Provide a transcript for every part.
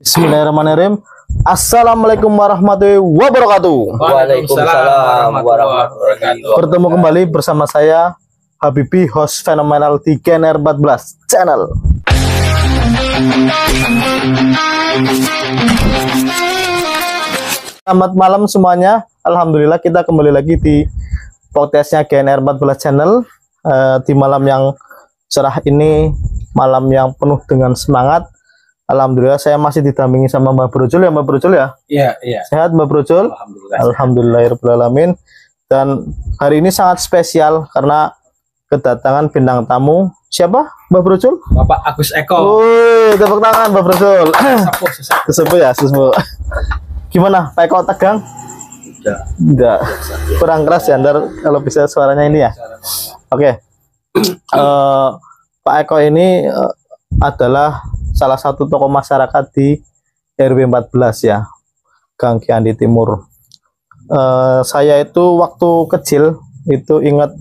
Bismillahirrahmanirrahim. Assalamualaikum warahmatullahi wabarakatuh. Waalaikumsalam warahmatullahi wabarakatuh. Bertemu kembali bersama saya Habibi, host fenomenal di GNR 14 channel. Selamat malam semuanya. Alhamdulillah kita kembali lagi di podcastnya GNR 14 channel. Di malam yang cerah ini, malam yang penuh dengan semangat. Alhamdulillah saya masih didampingi sama Mbak Brojul ya, Mbak Brojul ya. Iya. Sehat Mbak Brojul? Alhamdulillahirrahmanirrahim. Dan hari ini sangat spesial karena kedatangan bintang tamu. Siapa Mbak Brojul? Bapak Agus Eko. Wih, tepuk tangan Mbak Brojul. Sesepuh ya, sesepuh. Gimana Pak Eko, tegang? Enggak. Kurang keras ya, ntar kalau bisa suaranya ini ya. Oke. Pak Eko ini adalah salah satu tokoh masyarakat di RW 14 ya, Gang Kiandi Timur. Saya itu waktu kecil itu ingat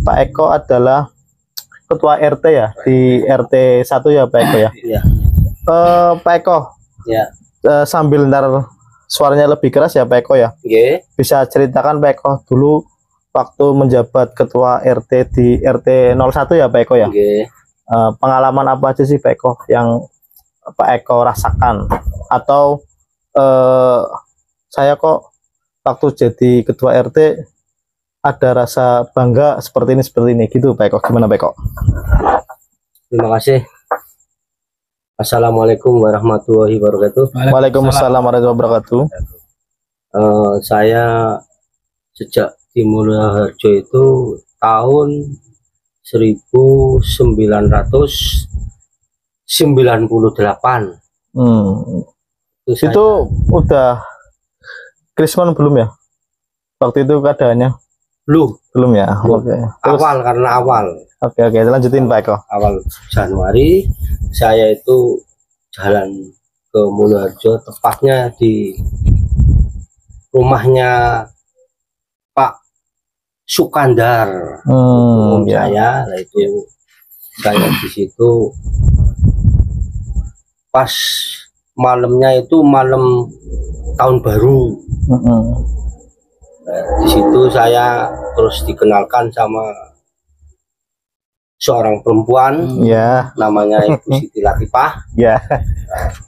Pak Eko adalah ketua RT ya di RT 1 ya Pak Eko ya. Iya. Pak Eko. Ya. Sambil ntar suaranya lebih keras ya Pak Eko ya. Nggih. Bisa ceritakan Pak Eko dulu waktu menjabat ketua RT di RT 01 ya Pak Eko ya. Nggih. Pengalaman apa aja sih Pak Eko yang Pak Eko rasakan, atau saya kok waktu jadi ketua RT ada rasa bangga seperti ini gitu Pak Eko, gimana Pak Eko? Terima kasih. Assalamualaikum warahmatullahi wabarakatuh. Waalaikumsalam warahmatullahi wabarakatuh. Saya sejak di Mulyoharjo itu tahun 1998. Itu udah Krisman belum ya? Waktu itu keadaannya? Belum ya. Oke. Awal, karena awal. Oke, lanjutin Pak Eko. Awal Januari saya itu jalan ke Mulyoharjo, tepatnya di rumahnya Pak Sukandar. Saya, nah itu saya di situ pas malamnya itu malam tahun baru. Di situ saya terus dikenalkan sama seorang perempuan, namanya Ibu Siti Latifah. Ya.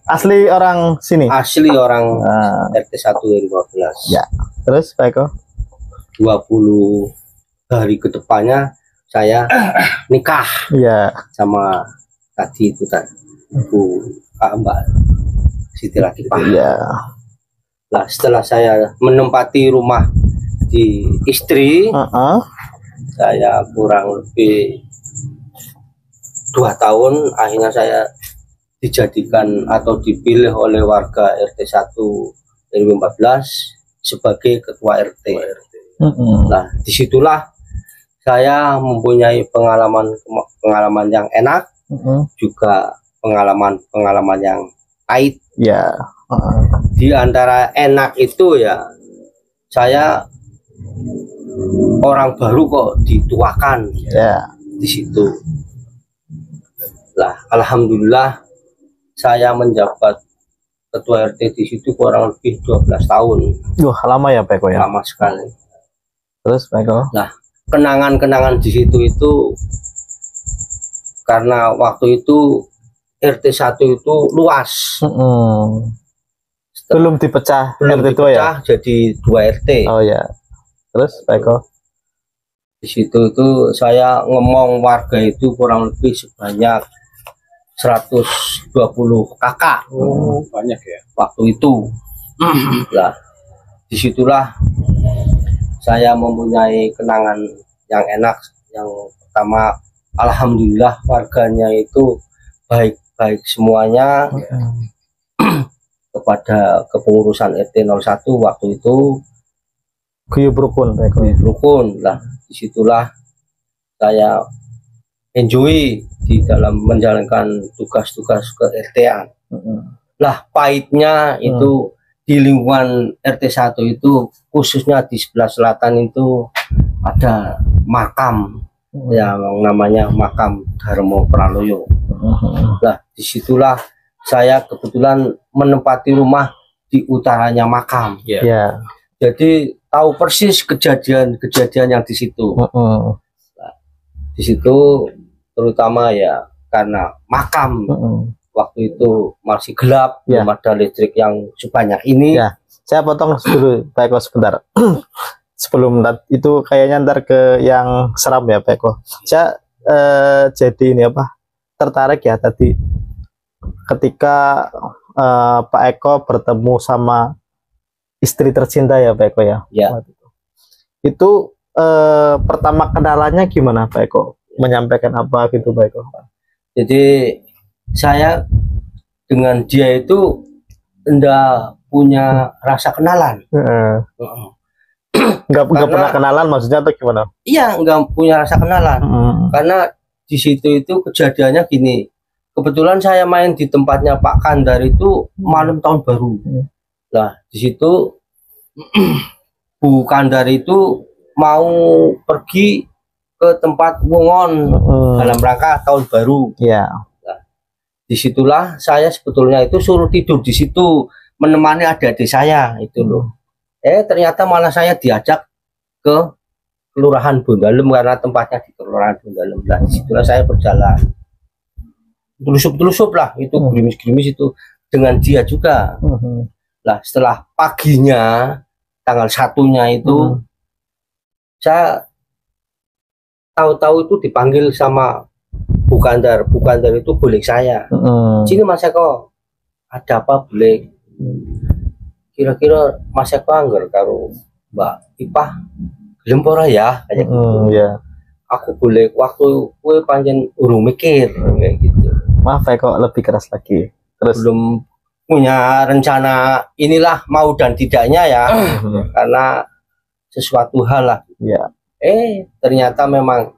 Asli orang sini. Asli orang RT 1 RW 15. Ya. Terus Pak Eko? 20 hari ke depannya saya nikah. Ya. Sama tadi itu kan Mbak Siti Latifah. Ya. Nah, setelah saya menempati rumah di istri, saya kurang lebih 2 tahun, akhirnya saya dijadikan atau dipilih oleh warga RT 1 RW 14 sebagai ketua RT. Nah, disitulah saya mempunyai pengalaman yang enak, juga pengalaman yang pahit. Ya. Di antara enak itu ya, saya orang baru kok dituakan di situ. Lah, alhamdulillah saya menjabat ketua RT di situ kurang lebih 12 tahun. Wah, lama ya Pak Eko ya? Lama sekali. Terus Pak Eko? Nah, kenangan-kenangan di situ itu karena waktu itu RT 1 itu luas. Belum dipecah RT 2 ya? Jadi 2 RT. Oh ya. Terus Pak Eko? Di situ itu saya ngomong warga itu kurang lebih sebanyak 120 kakak. Banyak ya waktu itu. Lah, disitulah saya mempunyai kenangan yang enak. Yang pertama, alhamdulillah warganya itu baik semuanya. Kepada kepengurusan RT 01 waktu itu guyub rukun. Lah, disitulah saya enjoy di dalam menjalankan tugas-tugas ke RT-an. Lah, pahitnya itu di lingkungan RT 1 itu, khususnya di sebelah selatan itu ada makam yang namanya makam Darmo Praloyo. Lah, disitulah saya kebetulan menempati rumah di utaranya makam. Ya. Jadi tahu persis kejadian-kejadian yang di situ. Nah, di situ terutama ya karena makam waktu itu masih gelap, belum ada listrik yang sebanyak ini. Ya, saya potong dulu Pak Eko sebentar. Sebelum itu kayaknya ntar ke yang seram ya Pak Eko. Saya jadi ini apa? Tertarik ya tadi ketika Pak Eko bertemu sama istri tercinta ya Pak Eko ya. Ya. Itu pertama kenalannya gimana Pak Eko? Menyampaikan apa gitu Pak Eko? Jadi saya dengan dia itu enggak punya rasa kenalan. Nggak pernah kenalan maksudnya atau gimana? Iya, nggak punya rasa kenalan. Karena di situ itu kejadiannya gini. Kebetulan saya main di tempatnya Pak Kandar itu malam tahun baru. Nah, di situ Bu Kandar itu mau pergi ke tempat Wongon dalam rangka tahun baru. Ya. Nah, disitulah saya sebetulnya itu suruh tidur di situ menemani adik-adik saya itu loh. Ternyata malah saya diajak ke Kelurahan Bondalem karena tempatnya di Kelurahan Bondalem. Nah, disitulah saya berjalan. Telusup-telusup lah itu, gerimis-gerimis itu dengan dia juga. Lah setelah paginya tanggal 1-nya itu saya tahu-tahu itu dipanggil sama Bu Kandar. Bu Kandar itu boleh saya. Sini Mas Eko, ada apa boleh? Kira-kira Mas Eko anggar karo Mbak Ipah gelempora ya kayak gitu. Ya. Aku boleh waktu gue panjen urung mikir kayak gitu. Maaf Eko, lebih keras lagi. Terus belum punya rencana inilah mau dan tidaknya ya. Karena sesuatu hal lah. Ya. Ternyata memang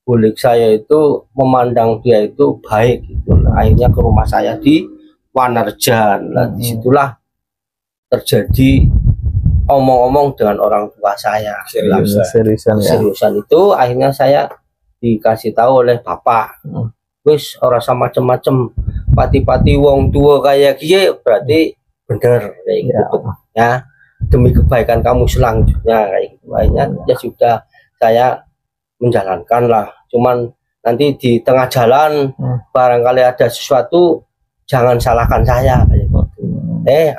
bulik saya itu memandang dia itu baik gitu. Nah, akhirnya ke rumah saya di Wanarjan. Nah, disitulah terjadi omong-omong dengan orang tua saya. Seriusan itu akhirnya saya dikasih tahu oleh bapak. Wis ora sama macem-macem, pati-pati wong tua kayak gini berarti bener kayak gitu ya, demi kebaikan kamu selanjutnya kayak gitu. Akhirnya ya sudah saya menjalankan lah, cuman nanti di tengah jalan barangkali ada sesuatu jangan salahkan saya kayak gitu.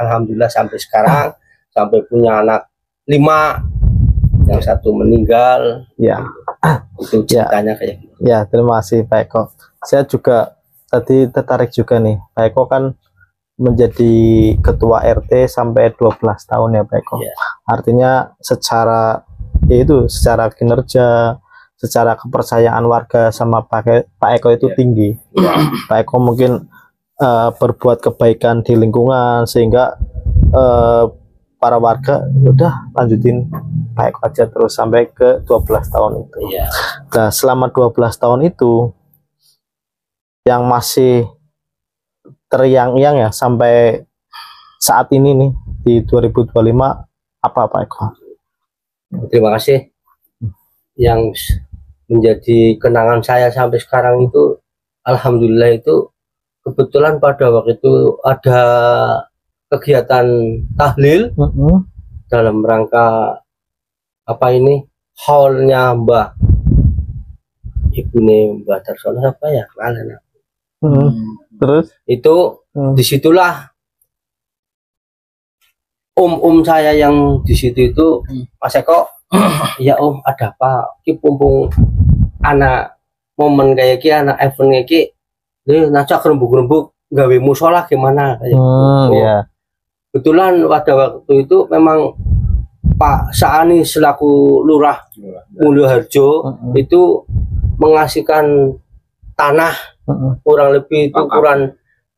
Alhamdulillah sampai sekarang sampai punya anak 5, yang 1 meninggal ya. Itu ceritanya kayak gitu. Ya, terima kasih Pak Eko. Saya juga tadi tertarik juga nih, Pak Eko kan menjadi ketua RT sampai 12 tahun ya Pak Eko. Artinya secara secara kinerja, secara kepercayaan warga sama Pak Eko itu tinggi. Pak Eko mungkin berbuat kebaikan di lingkungan sehingga para warga udah lanjutin Pak Eko aja terus sampai ke 12 tahun itu. Nah, selama 12 tahun itu yang masih teriang-iang ya sampai saat ini nih di 2025 apa Pak Eko? Terima kasih. Yang menjadi kenangan saya sampai sekarang itu alhamdulillah itu kebetulan pada waktu itu ada kegiatan tahlil dalam rangka apa ini haulnya Mbah Ibune Mbah Darsono apa ya kalian. Terus itu disitulah saya yang di situ itu Mas Eko ya ada apa ki pumpung anak momen kayak gini anak event kayak gini ngajak gerembuk-gerembuk gawe musola gimana kayak kebetulan pada waktu itu memang Pak Saani selaku Lurah Mulyoharjo itu mengasihkan tanah kurang lebih itu ukuran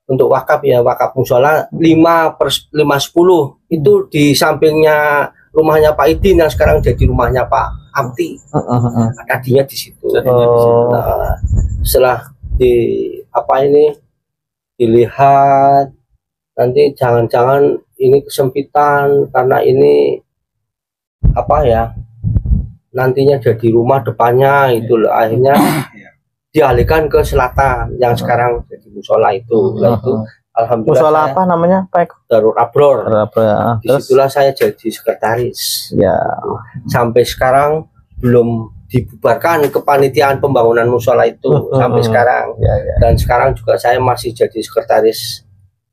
untuk wakaf ya, wakaf musola 5/10 itu di sampingnya rumahnya Pak Idin yang sekarang jadi rumahnya Pak Amti. Tadinya di situ. Nah, setelah dilihat nanti jangan-jangan ini kesempitan karena ini nantinya jadi rumah depannya itu loh. Akhirnya dialihkan ke selatan yang sekarang jadi musola itu. Itu Alhamdulillah. Musola apa namanya Pak Eko? Darul Abror. Terus Disitulah saya jadi sekretaris. ya. Sampai sekarang belum dibubarkan kepanitiaan pembangunan musola itu sampai sekarang. Ya, ya. Dan sekarang juga saya masih jadi sekretaris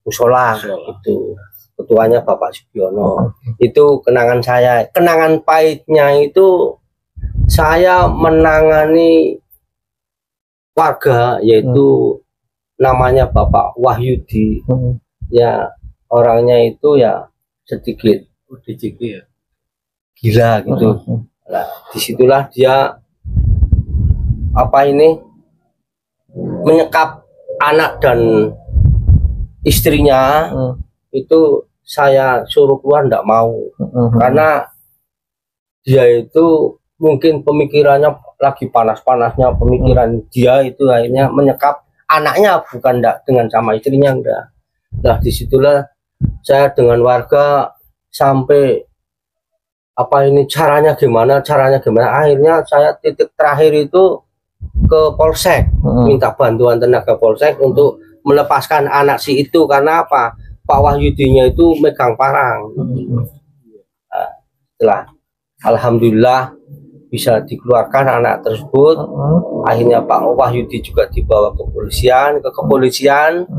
musola itu. Ketuanya Bapak Sugiono. Itu kenangan saya. Kenangan pahitnya itu saya menangani warga, yaitu namanya Bapak Wahyudi. Ya, orangnya itu ya sedikit ya, gila gitu. Nah, disitulah dia menyekap anak dan istrinya. Itu saya suruh keluar, enggak mau, karena dia itu mungkin pemikirannya lagi panas-panasnya pemikiran dia itu, akhirnya menyekap anaknya, bukan enggak dengan sama istrinya, enggak. Nah, disitulah saya dengan warga sampai caranya gimana, akhirnya saya titik terakhir itu ke Polsek, minta bantuan tenaga Polsek untuk melepaskan anak si itu, karena apa, Pak Wahyudinya itu megang parang. Nah, setelah alhamdulillah bisa dikeluarkan anak tersebut, akhirnya Pak Wahyudi juga dibawa ke kepolisian,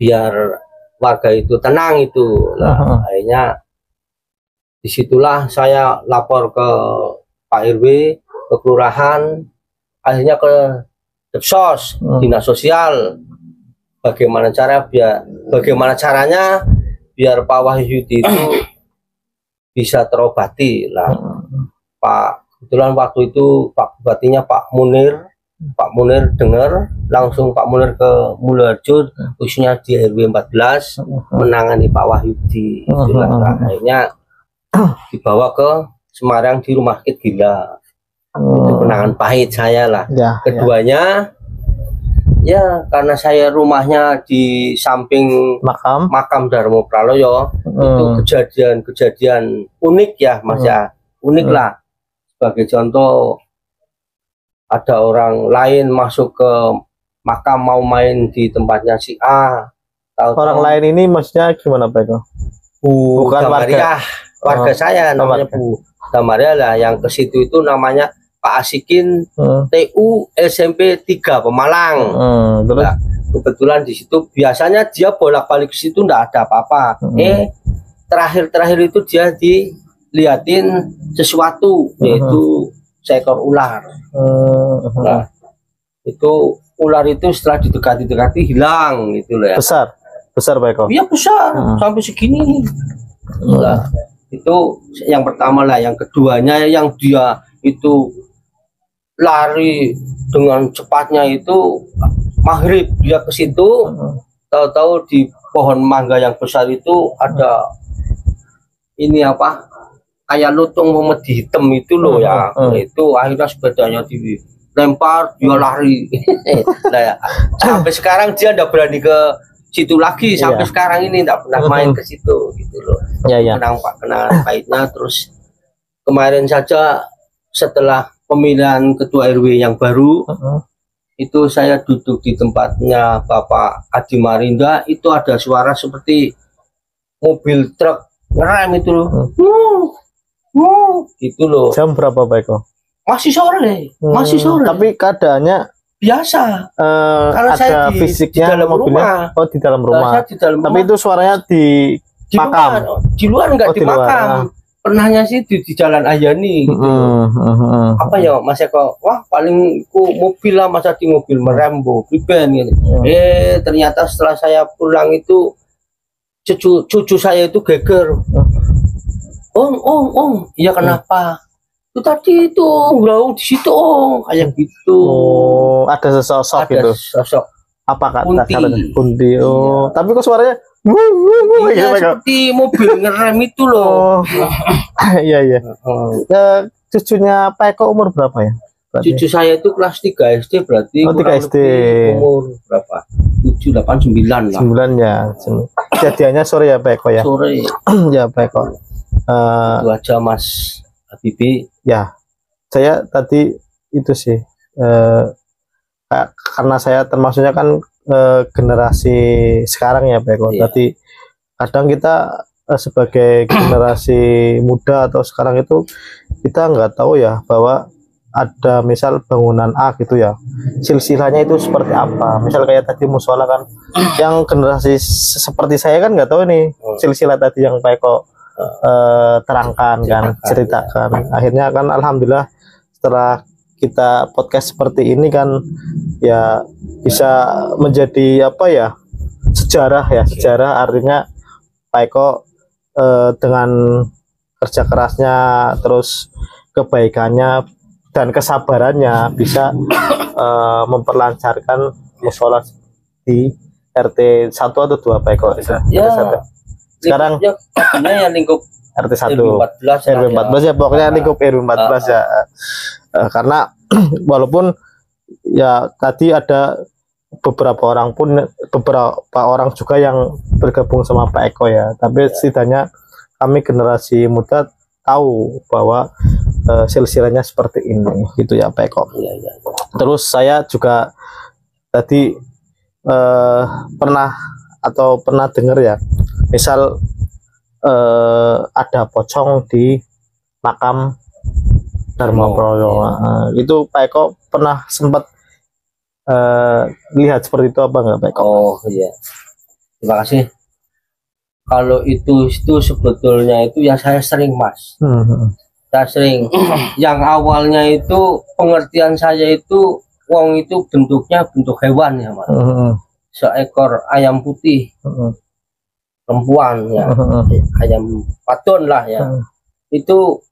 biar warga itu tenang itu. Nah, akhirnya disitulah saya lapor ke Pak RW, ke kelurahan, akhirnya ke Depsos, dinas sosial. Bagaimana caranya biar Pak Wahyudi itu bisa terobati lah. Kebetulan waktu itu Pak Bupatinya Pak Munir dengar, langsung Pak Munir ke Mulyoharjo, khususnya di RW 14, menangani Pak Wahyudi. Itulah akhirnya dibawa ke Semarang di rumah sakit gila. Itu kenangan pahit saya lah. Keduanya ya karena saya rumahnya di samping makam Darmo Praloyo. Itu kejadian unik ya Mas ya, unik lah. Sebagai contoh, ada orang lain masuk ke makam mau main di tempatnya si A. Orang lain ini maksudnya gimana Pak Eko? Bukan warga saya, namanya Bu Damaria lah, yang ke situ itu namanya Pak Asikin, TU SMP 3 Pemalang. Terus nah, kebetulan di situ biasanya dia bolak-balik ke situ enggak ada apa-apa. Terakhir itu dia dilihatin sesuatu, yaitu seekor ular. Nah, itu ular itu setelah didekati hilang gitu loh ya. Besar Pak Eko? Iya besar, sampai segini. Nah, itu yang pertama lah. Yang keduanya yang dia itu lari dengan cepatnya itu maghrib, dia ke situ, tahu-tahu di pohon mangga yang besar itu ada kayak lutung memedi hitam itu loh ya. Itu akhirnya sepedanya dilempar, dia lari. Nah, ya, sampai sekarang dia tidak berani ke situ lagi, sampai sekarang ini tidak pernah main ke situ gitu loh. Kenangan pahitnya. Terus kemarin saja setelah pemilihan ketua RW yang baru, itu saya duduk di tempatnya Bapak Adi Marinda, itu ada suara seperti mobil truk ngerem itu loh. Gitu loh. Jam berapa Pak Eko? Masih sore. Tapi keadaannya biasa. Karena saya fisiknya di dalam rumah. Oh, di dalam rumah. Tapi itu suaranya di makam. Di luar enggak, di makam. Pernahnya sih di Jalan Ayani gitu. Apa ya Mas Eko? Wah, paling mobil lah, masa di mobil merembo priben gitu. Ternyata setelah saya pulang itu cucu saya itu geger. Iya kenapa? Itu tadi itu ngelaung di situ kayak gitu. Ada sosok gitu. Sosok apa kata Kunti? Tapi kok suaranya seperti mobil ngerem itu loh. Iya. Cucunya Pak Eko umur berapa ya? Cucu saya itu kelas 3 SD, berarti 3 SD. Umur berapa? 7, 8, 9 lah. 9 ya. Kejadiannya sore ya Pak Eko ya? Sore. Ya Pak Eko. Itu aja Mas Habibie. Ya, saya tadi itu sih karena saya termasuknya kan generasi sekarang ya Pak Eko. Iya. Jadi kadang kita sebagai generasi muda atau sekarang itu kita nggak tahu ya bahwa ada misal bangunan A gitu ya, silsilahnya itu seperti apa. Misal kayak tadi musola kan, yang generasi seperti saya kan nggak tahu nih silsilah tadi yang Pak Eko terangkan kan, ceritakan. Akhirnya kan alhamdulillah setelah kita podcast seperti ini kan ya bisa menjadi apa ya, sejarah ya, sejarah. Artinya Pak Eko dengan kerja kerasnya, terus kebaikannya dan kesabarannya bisa memperlancarkan musola di RT 1 atau 2 Pak Eko. Ya, sekarang ya lingkup RT 1 RW 14 RW 14 ya, pokoknya lingkup RW 14 ya. Karena walaupun ya tadi ada beberapa orang juga yang bergabung sama Pak Eko ya, tapi setidaknya kami generasi muda tahu bahwa silsilahnya seperti ini gitu ya Pak Eko. Ya. Terus saya juga tadi pernah dengar ya, misal ada pocong di makam Dharma Proyo. Itu Pak Eko pernah sempat lihat seperti itu apa enggak Pak Eko? Oh iya, terima kasih. Kalau itu sebetulnya itu ya saya sering Mas. Saya sering. Yang awalnya itu pengertian saya itu wong itu bentuknya bentuk hewan ya Mas. Seekor ayam putih perempuan ya, ayam paton lah ya. Itu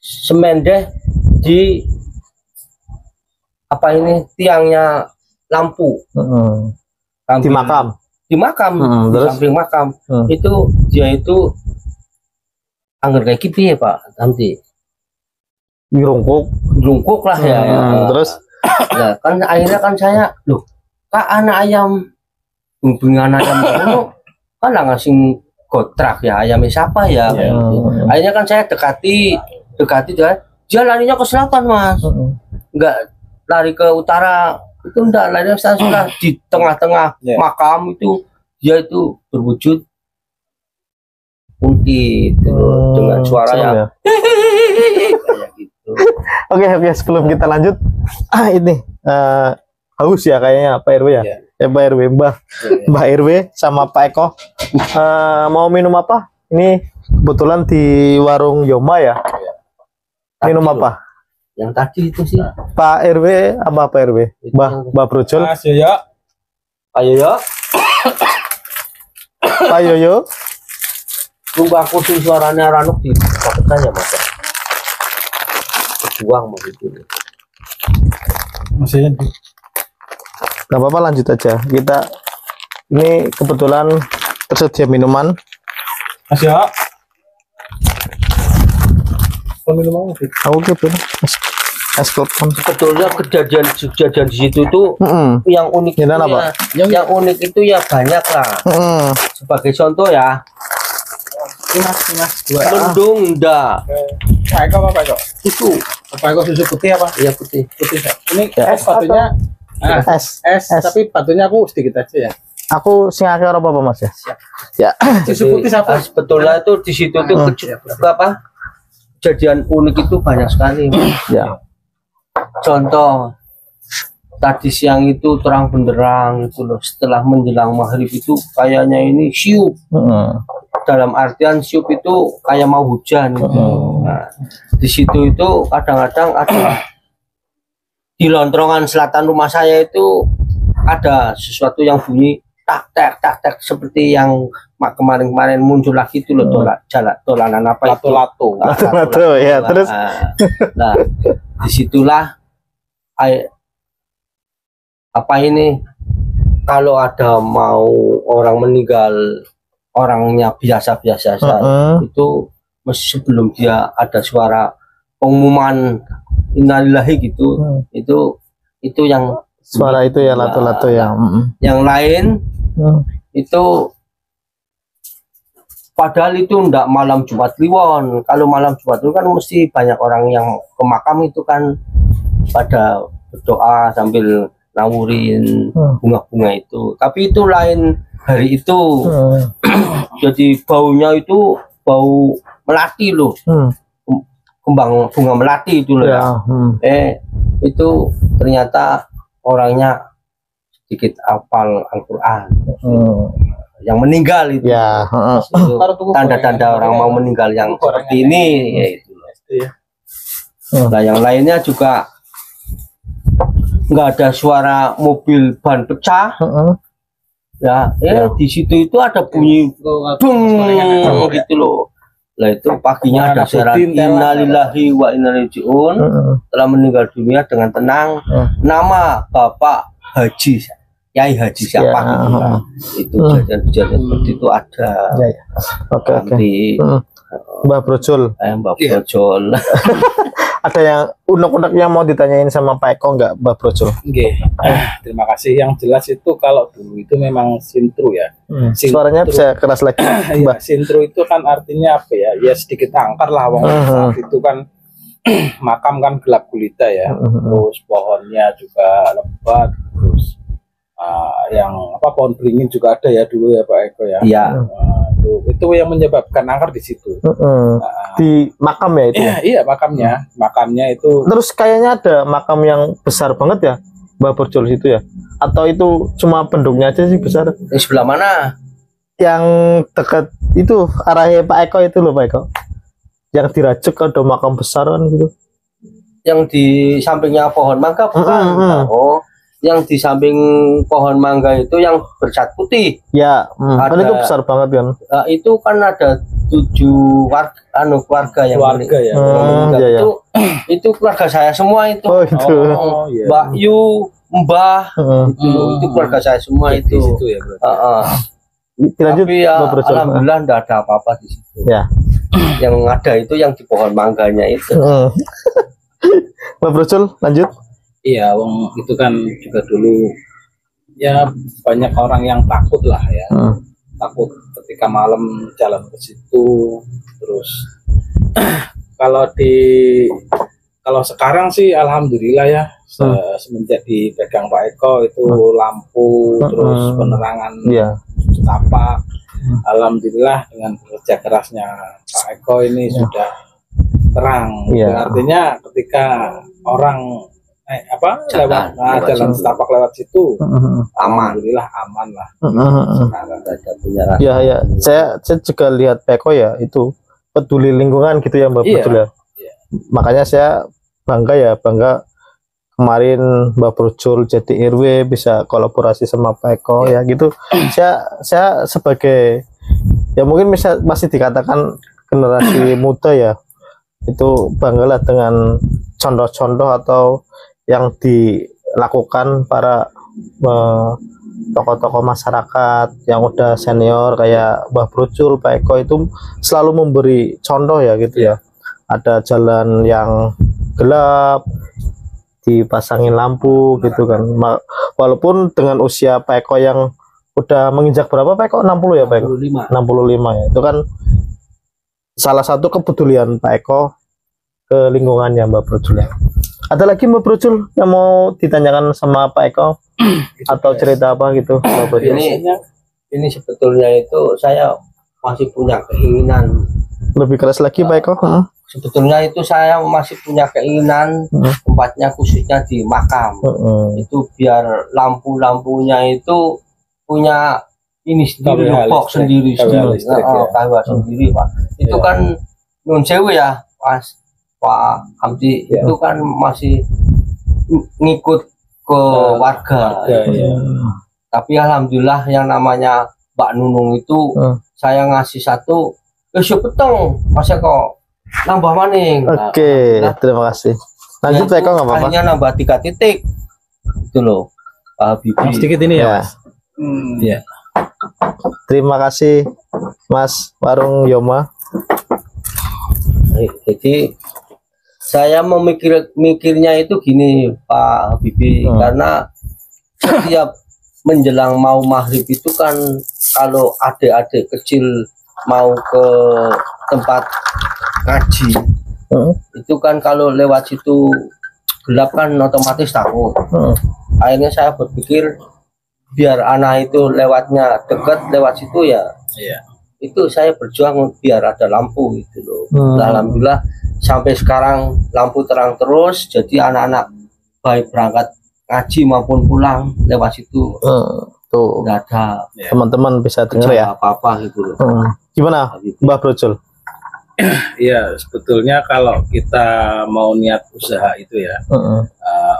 semendeh di apa ini tiangnya lampu. Di makam. Di makam, di samping makam. Itu dia itu angger kayak gitu ya Pak, nanti dirungkuk lah ya, terus ya kan akhirnya kan saya loh kak anak ayam hubungan ayam itu kan lah ngasih kontrak ya ayamnya siapa ya, akhirnya kan saya dekati dia larinya ke selatan Mas, enggak lari ke utara, itu enggak, lari sudah di tengah-tengah makam itu dia itu berwujud putih dengan suara yang kayak gitu. Oke, sebelum kita lanjut, ini haus ya kayaknya Pak RW ya, Pak RW, Mbak RW sama Pak Eko mau minum apa? Ini kebetulan di warung Yoma ya. Minum apa? Yang tadi itu sih Pak RW apa Pak RW? Mbak Brojol. Pak Yoyo. Pak Yoyo. Tunggu aku sih suaranya ranuk di paketnya Mas. Buang mau gitu. Masih nggak apa-apa, lanjut aja. Kita ini kebetulan tersedia minuman. Mas ya. Minuman Oke, es kelopon. Sebetulnya kejadian di situ tuh yang unik itu apa? Yang unik itu ya banyak lah. Sebagai contoh ya. Mas, mendung enggak. Pak Eko apa Pak Eko? Itu. Pak Eko susu putih apa? Iya putih. Ini es batunya. Es, tapi batunya aku sedikit aja ya. Aku sing akeh ora apa-apa Mas ya. Ya. Susu putih apa? Sebetulnya itu di situ tuh apa? Kejadian unik itu banyak sekali. Ya. Contoh tadi siang itu terang benderang itu loh, setelah menjelang maghrib itu kayaknya ini siup. Dalam artian siup itu kayak mau hujan gitu. Nah, di situ itu kadang-kadang ada di lontrongan selatan rumah saya itu ada sesuatu yang bunyi tak tak seperti yang kemarin muncul lagi itu loh, dolanan apa itu lato ya. Terus nah disitulah apa ini kalau ada mau orang meninggal orangnya biasa-biasa saja itu sebelum dia ada suara pengumuman innalillahi gitu, itu yang suara itu ya lato-lato ya. Yang lain itu padahal itu ndak malam Jumat Kliwon. Kalau malam Jumat itu kan mesti banyak orang yang ke makam itu kan pada berdoa sambil nawurin bunga-bunga itu. Tapi itu lain hari itu. Jadi baunya itu bau melati loh. Kembang bunga melati itu loh ya. Itu ternyata orangnya sedikit hafal Al-Quran. Yang meninggal itu. Ya. Tanda-tanda orang mau meninggal yang seperti ini ya itu. Nah yang lainnya juga nggak ada suara mobil ban pecah. Ya, di situ itu ada bunyi dung gitu loh. Lah itu paginya ada syarat innalillahi wa inna ilaihi raji'un, telah meninggal dunia dengan tenang, nama Bapak Haji Yai Haji siapa gitu. Itu kejadian seperti itu ada. Oke. Mbah Brojol. Mbah Brojol. Ada yang unek-unek yang mau ditanyain sama Pak Eko nggak, Mbah Brojol? Terima kasih. Yang jelas itu kalau dulu itu memang sintru ya. Suaranya bisa keras lagi. Ya, sintru itu kan artinya apa ya? Ya sedikit angker lah. Saat itu kan makam kan gelap gulita ya. Terus pohonnya juga lebat. Terus yang pohon beringin juga ada ya dulu ya Pak Eko ya. Iya. Itu yang menyebabkan angker di situ. Di makam ya itu. Iya makamnya itu. Terus kayaknya ada makam yang besar banget ya, Mbah Brojol situ ya. Atau itu cuma penduknya aja sih besar? Di sebelah mana? Yang dekat itu arahnya Pak Eko itu loh Pak Eko. Yang dirajek ada makam besar kan gitu. Yang di sampingnya pohon mangga bukan? Oh. Yang di samping pohon mangga itu yang bercat putih. Ya, kan itu besar banget kan. Itu kan ada 7 keluarga yang itu keluarga saya semua itu. Oh, itu. Mbak Yu, Mbah, itu keluarga saya semua itu. Di situ ya berarti. Tapi ya alhamdulillah enggak ada apa-apa di situ. Ya. Yang ada itu yang di pohon mangganya itu. Mbak Brojol lanjut. Iya, itu kan juga dulu ya banyak orang yang takut lah ya, takut ketika malam jalan ke situ. Terus kalau sekarang sih alhamdulillah ya, semenjak dipegang Pak Eko itu lampu terus penerangan setapak, alhamdulillah dengan kerja kerasnya Pak Eko ini sudah terang. Artinya ketika orang jalan setapak lewat situ alhamdulillah aman lah. Ya saya juga lihat Peko ya itu peduli lingkungan gitu ya Mbak Brojol ya. Makanya saya bangga kemarin Mbak Brojol jadi RW bisa kolaborasi sama Peko ya gitu. Saya sebagai ya mungkin masih dikatakan generasi muda ya, itu banggalah dengan contoh-contoh atau yang dilakukan para tokoh-tokoh masyarakat yang udah senior kayak Mbah Brojol, Pak Eko itu selalu memberi contoh ya gitu ya. Ada jalan yang gelap dipasangin lampu gitu kan. Walaupun dengan usia Pak Eko yang udah menginjak berapa Pak Eko? 60 ya Pak Eko? 65 ya. Itu kan salah satu kepedulian Pak Eko ke lingkungannya Mbak Brojol ya. Ada lagi Mbak Brojol yang mau ditanyakan sama Pak Eko atau cerita apa gitu Mbak Brojol? Ini sebetulnya itu saya masih punya keinginan lebih keras lagi Pak Eko. Sebetulnya itu saya masih punya keinginan tempatnya khususnya di makam. Itu biar lampu-lampunya itu punya ini sendiri, box sendiri, sendiri Pak. Itu kan nun sewu ya Pak Hamdi itu kan masih ngikut ke warga. Tapi alhamdulillah yang namanya Mbak Nunung itu saya ngasih satu, betong masa kok nambah maning. Oke, terima kasih. Lanjut Pak Eko nggak apa-apa. Hanya nambah 3 titik itu loh Pak Habibie. Sedikit ini ya Mas. Ya. Terima kasih Mas Warung Yoma. Jadi saya mikirnya itu gini Pak Habibie, karena setiap menjelang mau maghrib itu kan kalau adik-adik kecil mau ke tempat ngaji itu kan kalau lewat situ gelap kan otomatis takut. Akhirnya saya berpikir biar anak itu lewatnya dekat lewat situ ya. Iya. Itu saya berjuang biar ada lampu gitu loh. Alhamdulillah sampai sekarang lampu terang terus, jadi anak-anak baik berangkat ngaji maupun pulang lewat situ. Tuh Nggak ada teman-teman bisa dengar ya apa-apa gitu loh. gimana Mbah Brojol? Iya, sebetulnya kalau kita mau niat usaha itu ya,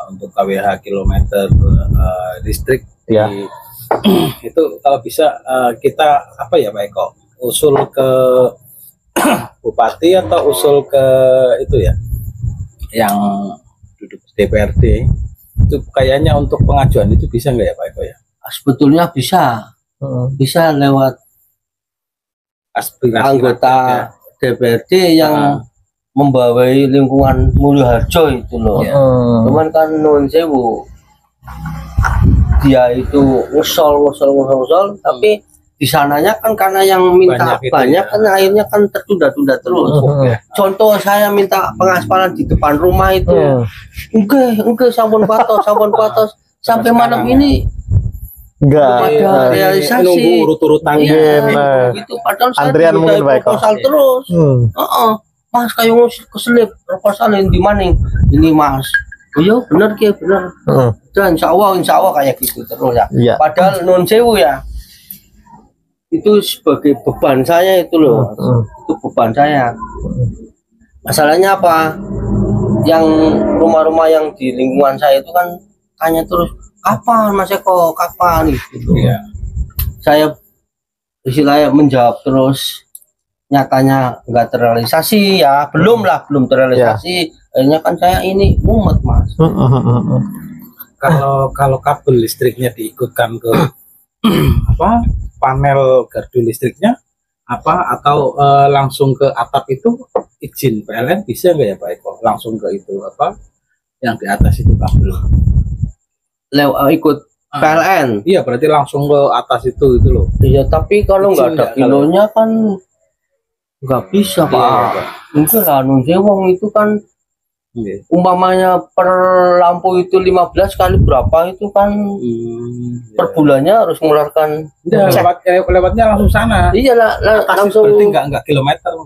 untuk KWH kilometer listrik Ya. itu kalau bisa kita apa ya Pak Eko, usul ke bupati atau usul ke itu ya, yang duduk DPRD itu kayaknya untuk pengajuan itu bisa nggak ya Pak Eko ya? Sebetulnya bisa lewat Aspirasi anggota DPRD yang membawai lingkungan Mulyoharjo itu loh. Cuman kan nun sewu dia itu ngusol, tapi di sananya kan karena yang minta banyak ya. kan akhirnya kan tertunda-tunda terus. Contoh saya minta pengaspalan di depan rumah itu, enggak sampun patos sampai malam ini Enggak ada realisasi. Nunggu urut-urutannya. Gitu padahal saya Antrian mungkin minta baik kok. proposal terus. Mas kayu keselip proposal yang di mana ini Mas? Oh iya benar ki benar. Dan insya Allah kayak gitu terus ya. Iya. Padahal non sewu ya. Itu sebagai beban saya itu loh. Itu beban saya. Masalahnya apa? Yang rumah-rumah yang di lingkungan saya itu kan tanya terus kapan Mas Eko, kapan gitu. Iya. Saya istilahnya menjawab terus, nyatanya nggak terrealisasi ya, belum terrealisasi. Akhirnya kan saya ini mumet Mas. Kalau kabel listriknya diikutkan ke apa panel gardu listriknya apa atau langsung ke atap itu izin PLN bisa nggak ya Pak Eko langsung ke itu apa yang di atas itu kabel Ikut PLN. iya berarti langsung ke atas itu loh. Iya tapi kalau nggak ada kilonya kan nggak bisa Pak. Mungkin lah nunggu wong itu kan umpamanya per lampu itu 15 kali berapa itu kan per bulannya harus mengeluarkan. Lewatnya langsung sana. Iya lah langsung. Berarti nggak kilometer.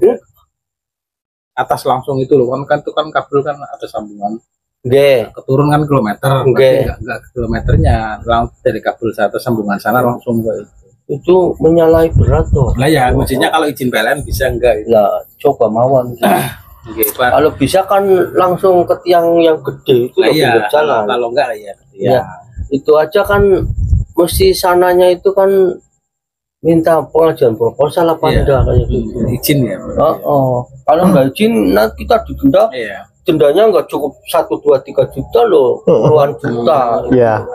Atas langsung itu loh kan itu kan kabel kan ada sambungan. Keturun kan kilometer. Nggak kilometernya langsung dari kabel satu sambungan sana langsung ke itu menyalahi berat tuh. Lah ya maksudnya kalau izin PLN bisa enggak? Lah coba mawon. Kalau bisa kan langsung ke tiang yang gede itu iya, jalan. Kalau enggak ya. Itu aja kan mesti sananya itu kan minta pengajuan proposal apa enggak kayak gitu. Izin ya. Kalau enggak izin nanti kita didenda. Dendanya enggak cukup 1, 2, 3 juta loh, puluhan juta. Iya.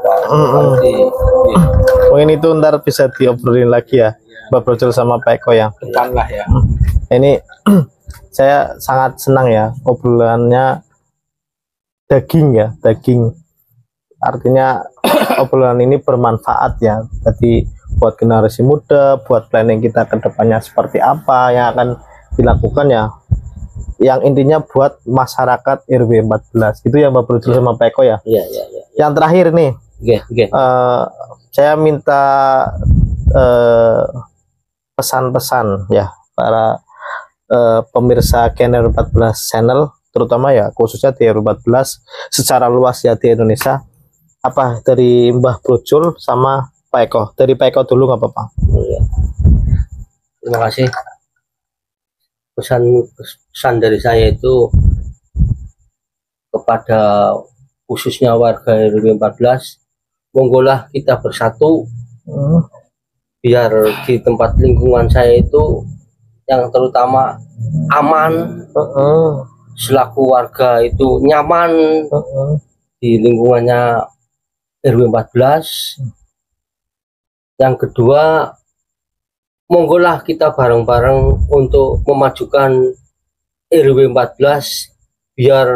Mungkin itu ntar bisa diobrolin lagi ya, Mbak Brojol sama Pak Eko ya. Depan lah ya. Ini saya sangat senang ya obrolannya daging. Artinya obrolan ini bermanfaat ya. Jadi buat generasi muda, buat planning kita ke depannya seperti apa yang akan dilakukan ya. Yang intinya buat masyarakat RW 14 gitu ya Mbak Brojol sama Pak Eko ya. Iya. Yang terakhir nih, saya minta pesan-pesan ya para pemirsa Kenner 14 channel, terutama ya khususnya di RW 14 secara luas ya di Indonesia. Apa dari Mbah Brojol sama Pak Eko? Dari Pak Eko dulu nggak apa-apa. Terima kasih. Pesan dari saya itu kepada khususnya warga RW 14, monggolah kita bersatu biar di tempat lingkungan saya itu yang terutama aman, selaku warga itu nyaman di lingkungannya RW 14. Yang kedua, monggolah kita bareng-bareng untuk memajukan RW 14 biar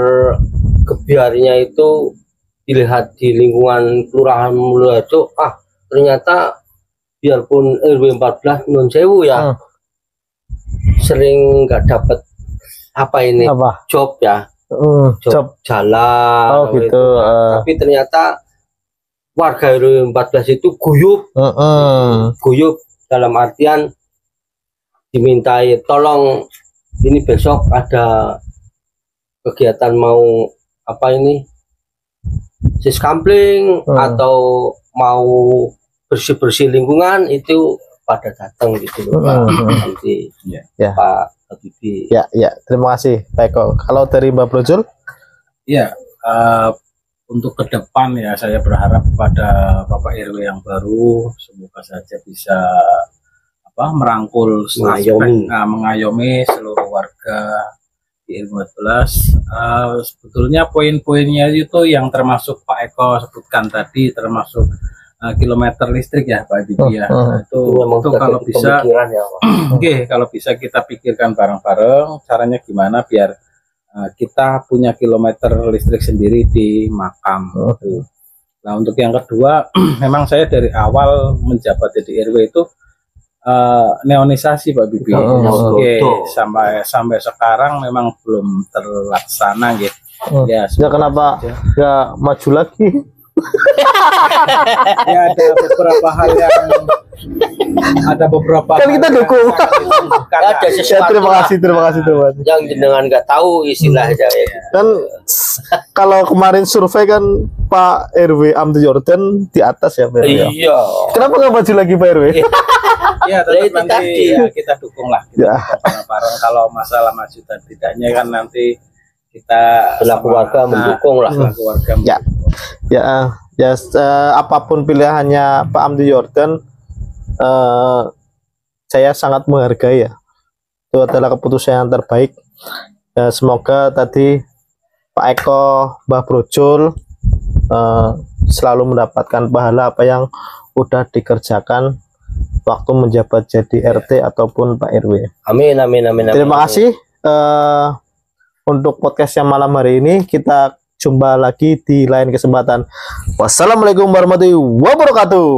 kebiarnya itu dilihat di lingkungan Kelurahan Mulyoharjo, ternyata biarpun RW 14 non sewu ya sering nggak dapat job ya, job jalan. Oh gitu. Tapi ternyata warga RW 14 itu guyup dalam artian dimintai tolong ini besok ada kegiatan mau apa ini siskampling atau mau bersih-bersih lingkungan itu pada datang gitu loh Pak. Nanti ya. Pak Habibie. Ya, terima kasih Pak Eko. Kalau dari Mbak Brojul? Ya, untuk ke depan ya saya berharap pada Bapak RW yang baru semoga saja bisa merangkul mengayomi seluruh warga di RW 14. Sebetulnya poin-poinnya itu yang termasuk Pak Eko sebutkan tadi, termasuk kilometer listrik ya Pak Habibie ya. Itu kalau bisa kalau bisa kita pikirkan bareng-bareng caranya gimana biar kita punya kilometer listrik sendiri di makam. Nah untuk yang kedua memang saya dari awal menjabat di RW itu neonisasi Pak Habibie. Sampai sekarang memang belum terlaksana gitu. Ya kenapa nggak maju lagi? Ya ada beberapa kan kita dukung. Ada sesuatu terima kasih yang jenengan nggak tahu istilahnya ya. Kan kalau kemarin survei kan Pak RW Amdi Jordan di atas ya Pak. Iya. Kenapa nggak maju lagi Pak RW? Ya tetap nanti ya, kita dukung lah bareng-bareng. Kalau masalah maju dan tidaknya kan nanti kita selaku warga mendukung lah. Apapun pilihannya Pak Amdi Jordan, saya sangat menghargai ya. Itu adalah keputusan yang terbaik. Semoga tadi Pak Eko, Mbah Brojul selalu mendapatkan pahala apa yang udah dikerjakan waktu menjabat jadi RT ataupun Pak RW. Amin. Terima kasih. Untuk podcast yang malam hari ini kita jumpa lagi di lain kesempatan. Wassalamualaikum warahmatullahi wabarakatuh.